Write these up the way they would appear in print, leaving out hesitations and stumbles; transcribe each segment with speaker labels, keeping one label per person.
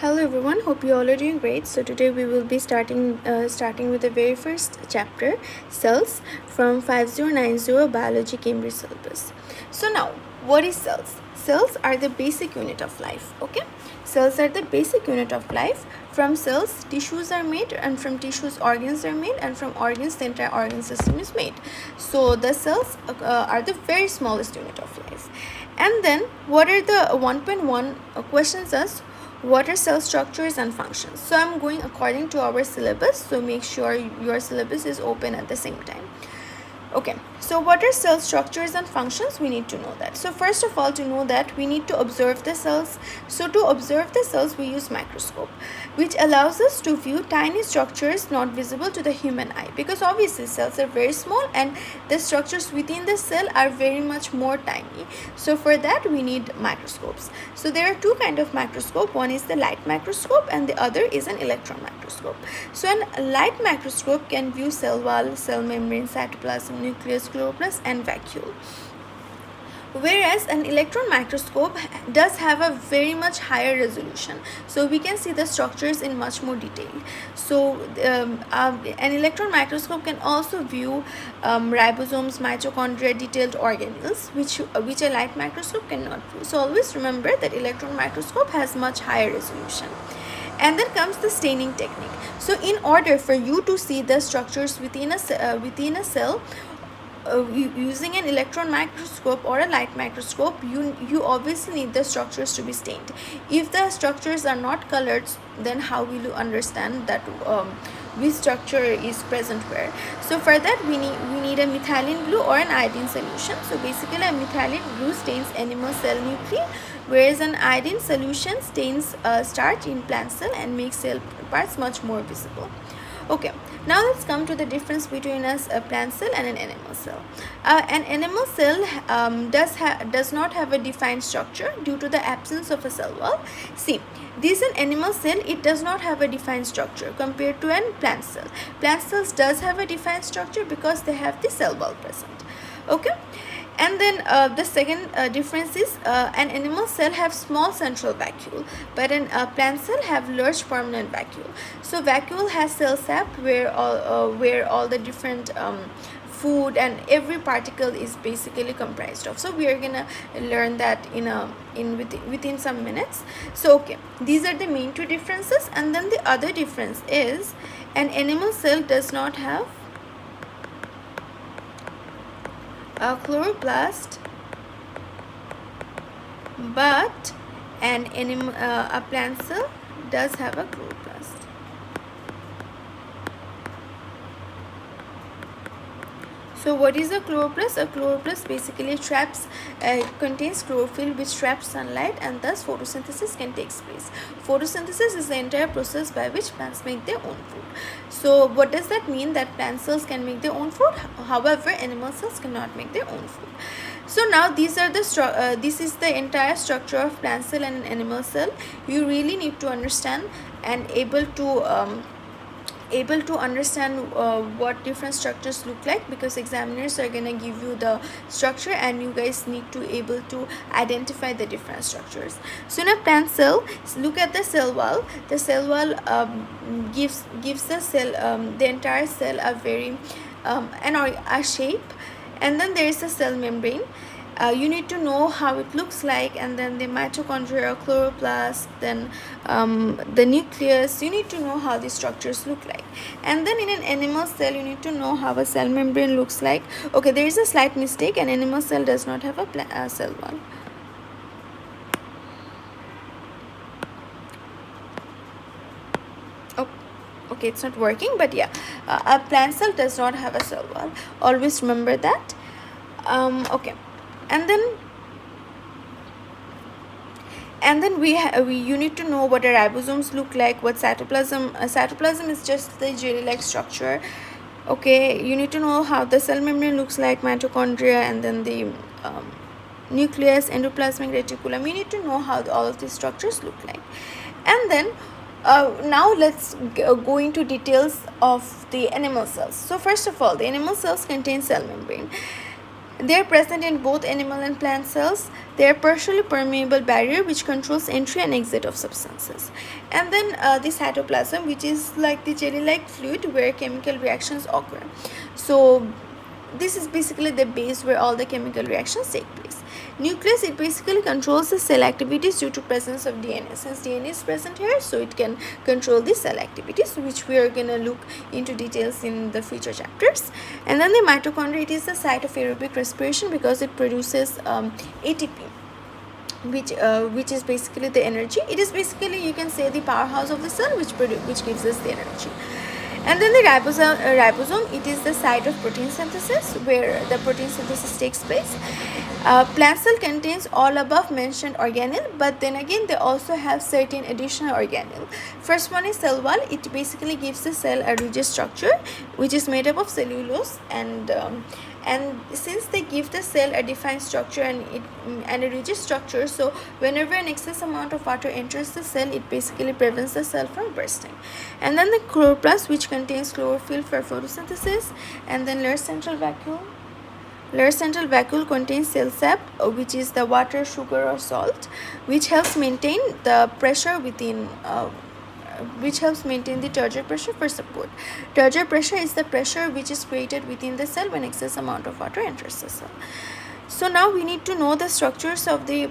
Speaker 1: Hello everyone, hope you all are doing great. So today we will be starting with the very first chapter, cells, from 5090 biology Cambridge syllabus. So now, what is cells? Cells are the basic unit of life. Okay, cells are the basic unit of life. From cells, tissues are made, and from tissues, organs are made, and from organs, the entire organ system is made. So the cells are the very smallest unit of life. And then, what are the 1.1 questions? Us what are cell structures and functions? So I'm going according to our syllabus, so make sure your syllabus is open at the same time. Okay, so what are cell structures and functions? We need to know that. So first of all, to know that, we need to observe the cells. So to observe the cells, we use microscope, which allows us to view tiny structures not visible to the human eye, because obviously cells are very small and the structures within the cell are very much more tiny. So for that we need microscopes. So there are two kinds of microscope. One is the light microscope and the other is an electron microscope. So a light microscope can view cell wall, cell membrane, cytoplasm, nucleus, chloroplast and vacuole, whereas an electron microscope does have a very much higher resolution, so we can see the structures in much more detail. So an electron microscope can also view ribosomes, mitochondria, detailed organelles, which a light microscope cannot view. So always remember that electron microscope has much higher resolution. And then comes the staining technique. So in order for you to see the structures within a cell, using an electron microscope or a light microscope, you obviously need the structures to be stained. If the structures are not colored, then how will you understand that which structure is present where? So for that we need a methylene blue or an iodine solution. So basically a methylene blue stains animal cell nuclei, whereas an iodine solution stains starch in plant cell and makes cell parts much more visible. Okay, now let's come to the difference between a plant cell and an animal cell. An animal cell does not have a defined structure due to the absence of a cell wall. See, this an animal cell, it does not have a defined structure compared to a plant cell. Plant cells does have a defined structure because they have the cell wall present. Okay. And then the second difference is an animal cell have small central vacuole, but an plant cell have large permanent vacuole. So vacuole has cell sap where all the different food and every particle is basically comprised of. So we are gonna learn that within some minutes. So okay, these are the main two differences, and then the other difference is an animal cell does not have a chloroplast, but a plant cell does have a chloroplast. So what is a chloroplast? A chloroplast basically contains chlorophyll, which traps sunlight, and thus photosynthesis can take place. Photosynthesis is the entire process by which plants make their own food. So what does that mean? That plant cells can make their own food, however animal cells cannot make their own food. So now this is the entire structure of plant cell and an animal cell. You really need to understand and able to understand what different structures look like, because examiners are gonna give you the structure and you guys need to able to identify the different structures. So in a plant cell, look at the cell wall. The cell wall gives the cell the entire cell a very a shape, and then there is a cell membrane. You need to know how it looks like, and then the mitochondria, chloroplast, then the nucleus. You need to know how the structures look like. And then in an animal cell, you need to know how a cell membrane looks like. Okay, there is a slight mistake. An animal cell does not have a cell wall. Okay, it's not working, but yeah, a plant cell does not have a cell wall. Always remember that. Okay, and then you need to know what a ribosomes look like, what cytoplasm is just the jelly-like structure. Okay, you need to know how the cell membrane looks like, mitochondria, and then the nucleus, endoplasmic reticulum. You need to know how all of these structures look like. And then now let's go into details of the animal cells. So first of all, the animal cells contain cell membrane. They are present in both animal and plant cells. They are partially permeable barrier which controls entry and exit of substances. And then the cytoplasm, which is like the jelly-like fluid where chemical reactions occur. So this is basically the base where all the chemical reactions take place. Nucleus, it basically controls the cell activities due to presence of DNA. Since DNA is present here, so it can control the cell activities, which we are gonna look into details in the future chapters. And then the mitochondria, it is the site of aerobic respiration because it produces ATP, which is basically the energy. It is basically, you can say, the powerhouse of the cell, which gives us the energy. And then the ribosome, it is the site of protein synthesis where the protein synthesis takes place. Plant cell contains all above mentioned organelle, but then again they also have certain additional organelle. First one is cell wall. It basically gives the cell a rigid structure which is made up of cellulose, and since they give the cell a defined structure and a rigid structure, so whenever an excess amount of water enters the cell, it basically prevents the cell from bursting. And then the chloroplast, which contains chlorophyll for photosynthesis. And then Layer's central vacuole. Layer's central vacuole contains cell sap, which is the water, sugar or salt, which helps maintain the pressure within which helps maintain the turgor pressure for support. Turgor pressure is the pressure which is created within the cell when excess amount of water enters the cell. So now we need to know the structures of a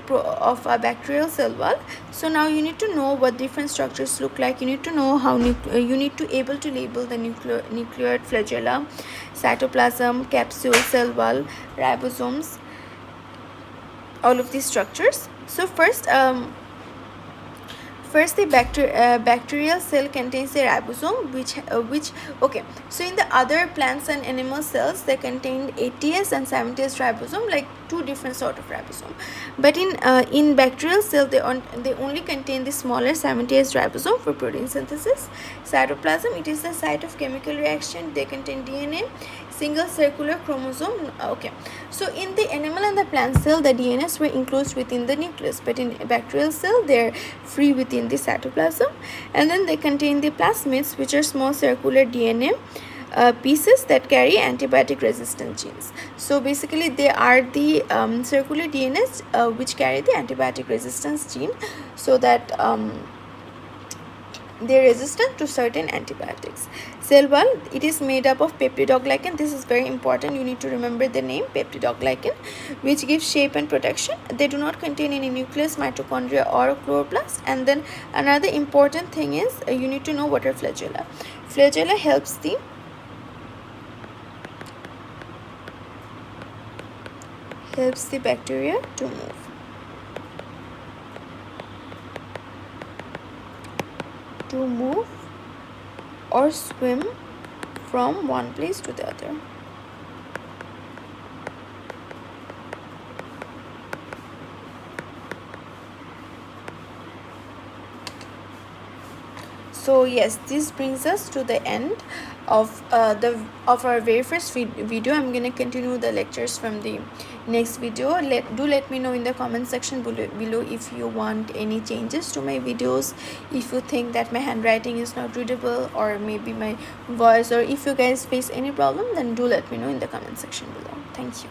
Speaker 1: bacterial cell wall. So now you need to know what different structures look like. You need to know how you need to able to label the nuclear flagella, cytoplasm, capsule, cell wall, ribosomes, all of these structures. So first the bacterial cell contains a ribosome, which okay, so in the other plants and animal cells they contain 80S and 70S ribosome, like two different sort of ribosome. But in bacterial cell they only contain the smaller 70S ribosome for protein synthesis. Cytoplasm, it is the site of chemical reaction. They contain DNA, single circular chromosome. Okay, so in the animal and the plant cell the DNAs were enclosed within the nucleus, but in bacterial cell they're free within the cytoplasm. And then they contain the plasmids, which are small circular DNA pieces that carry antibiotic resistant genes. So basically they are the circular DNAs which carry the antibiotic resistance gene, so that they are resistant to certain antibiotics. Cell wall, it is made up of peptidoglycan. This is very important. You need to remember the name peptidoglycan, which gives shape and protection. They do not contain any nucleus, mitochondria or chloroplast. And then another important thing is you need to know what are flagella. Flagella helps the bacteria to move or swim from one place to the other. So yes, this brings us to the end of our very first video. I'm gonna continue the lectures from the next video. Let me know in the comment section below if you want any changes to my videos, if you think that my handwriting is not readable, or maybe my voice, or if you guys face any problem, then do let me know in the comment section below. Thank you.